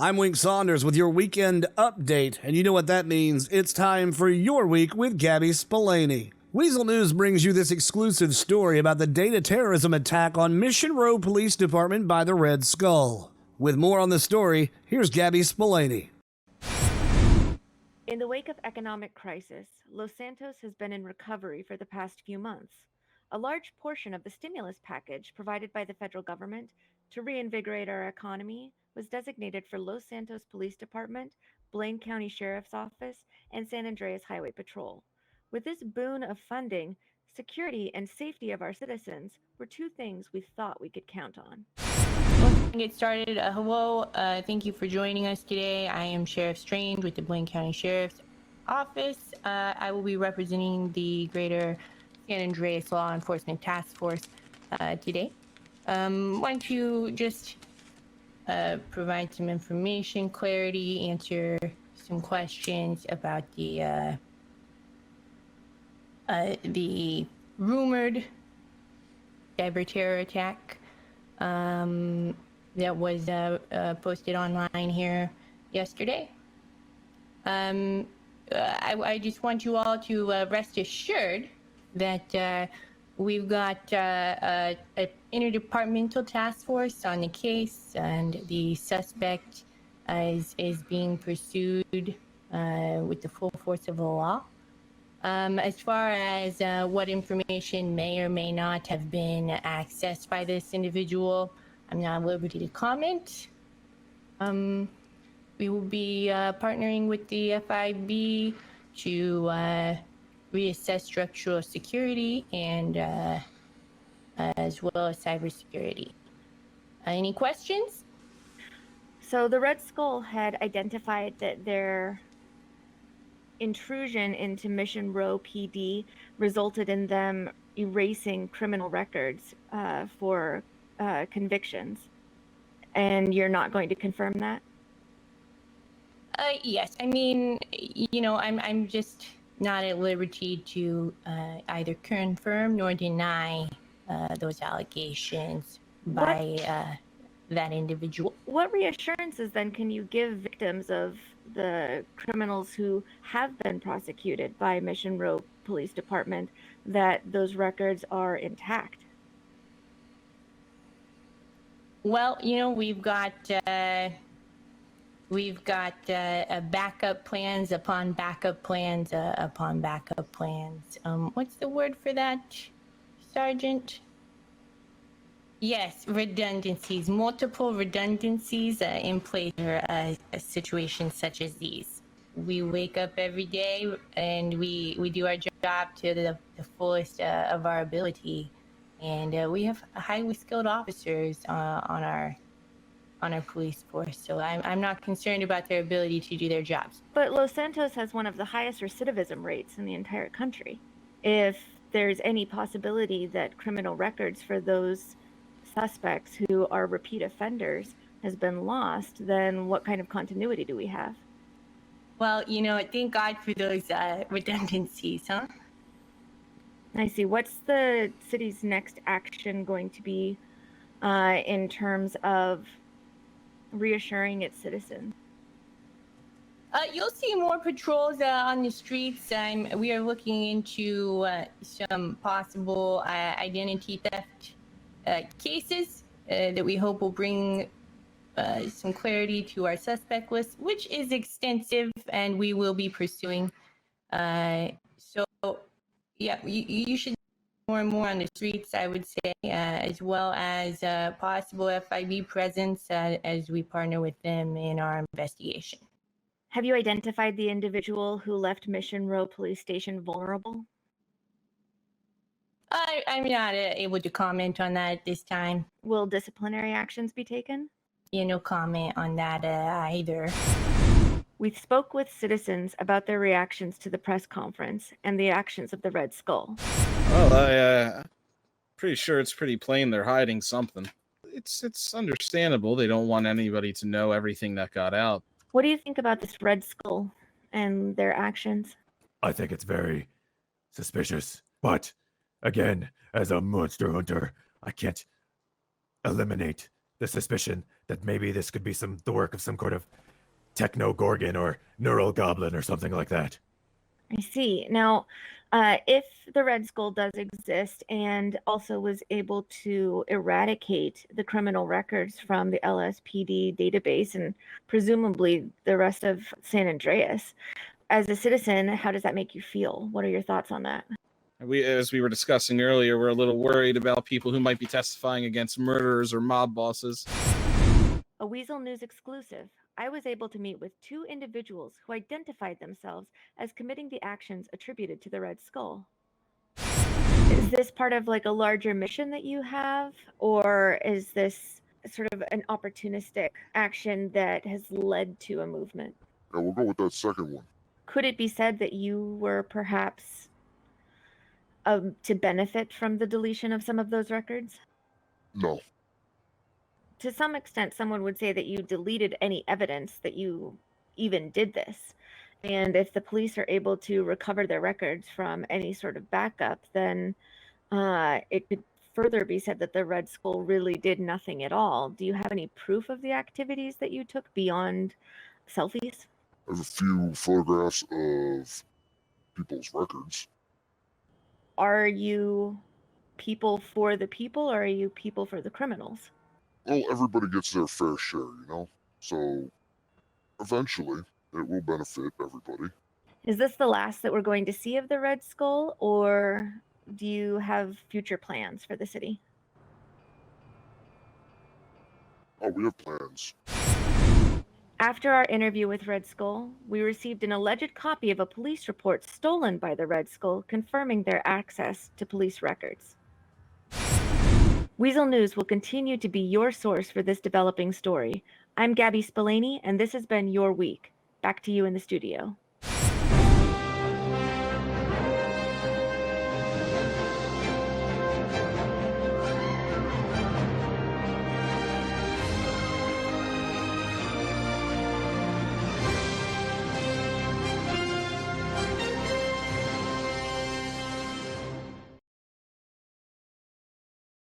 I'm Wink Saunders with your weekend update, and you know what that means. It's time for Your Week with Gabby Spillane. Weazel News brings you this exclusive story about the data terrorism attack on Mission Row Police Department by the Red Skull. With more on the story, here's Gabby Spillane. In the wake of economic crisis, Los Santos has been in recovery for the past few months. A large portion of the stimulus package provided by the federal government to reinvigorate our economy was designated for Los Santos Police Department, Blain County Sheriff's Office, and San Andreas Highway Patrol. With this boon of funding, security and safety of our citizens were two things we thought we could count on. Let's get started. Hello, thank you for joining us today. I am Sheriff Strange with the Blain County Sheriff's Office. I will be representing the Greater San Andreas Law Enforcement Task Force today. Why don't you just provide some information, clarity, answer some questions about the rumored cyber terror attack that was posted online here yesterday. I just want you all to rest assured that we've got an interdepartmental task force on the case, and the suspect is being pursued with the full force of the law. As far as what information may or may not have been accessed by this individual, I'm not at liberty to comment. We will be partnering with the FIB to reassess structural security and as well as cybersecurity. Any questions? So the Red Skull had identified that their intrusion into Mission Row PD resulted in them erasing criminal records for convictions. And you're not going to confirm that? Yes. I mean, I'm just not at liberty to either confirm nor deny those allegations by that individual. What reassurances then can you give victims of the criminals who have been prosecuted by Mission Row Police Department that those records are intact? Well, we've got backup plans upon backup plans upon backup plans. What's the word for that, Sergeant? Yes, redundancies, multiple redundancies in place for situations such as these. We wake up every day and we do our job to the fullest of our ability, and we have highly skilled officers on our police force, so I'm not concerned about their ability to do their jobs. But Los Santos has one of the highest recidivism rates in the entire country. If there's any possibility that criminal records for those suspects who are repeat offenders has been lost, then what kind of continuity do we have? Well, thank God for those redundancies, huh? I see. What's the city's next action going to be in terms of reassuring its citizens? You'll see more patrols on the streets. We are looking into some possible identity theft cases that we hope will bring some clarity to our suspect list, which is extensive, and we will be pursuing. So, yeah, you should more and more on the streets, I would say, as well as possible FIB presence as we partner with them in our investigation. Have you identified the individual who left Mission Row Police Station vulnerable? I'm not able to comment on that at this time. Will disciplinary actions be taken? No comment on that either. We spoke with citizens about their reactions to the press conference and the actions of the Red Skull. Well, I'm pretty sure it's pretty plain they're hiding something. It's understandable they don't want anybody to know everything that got out. What do you think about this Red Skull and their actions? I think it's very suspicious, but again, as a monster hunter, I can't eliminate the suspicion that maybe this could be the work of some kind of techno-gorgon or neural goblin or something like that. I see. Now, if the Red Skull does exist and also was able to eradicate the criminal records from the LSPD database and presumably the rest of San Andreas, as a citizen, how does that make you feel? What are your thoughts on that? As we were discussing earlier, we're a little worried about people who might be testifying against murderers or mob bosses. A Weazel News exclusive. I was able to meet with 2 individuals who identified themselves as committing the actions attributed to the Red Skull. Is this part of like a larger mission that you have, or is this sort of an opportunistic action that has led to a movement? Yeah, we'll go with that second one. Could it be said that you were perhaps to benefit from the deletion of some of those records? No. To some extent, someone would say that you deleted any evidence that you even did this. And if the police are able to recover their records from any sort of backup, then it could further be said that the Red Skull really did nothing at all. Do you have any proof of the activities that you took beyond selfies? I have a few photographs of people's records. Are you people for the people, or are you people for the criminals? Well, everybody gets their fair share, you know? So, eventually, it will benefit everybody. Is this the last that we're going to see of the Red Skull, or do you have future plans for the city? Oh, we have plans. After our interview with Red Skull, we received an alleged copy of a police report stolen by the Red Skull confirming their access to police records. Weazel News will continue to be your source for this developing story. I'm Gabby Spillane, and this has been your week. Back to you in the studio.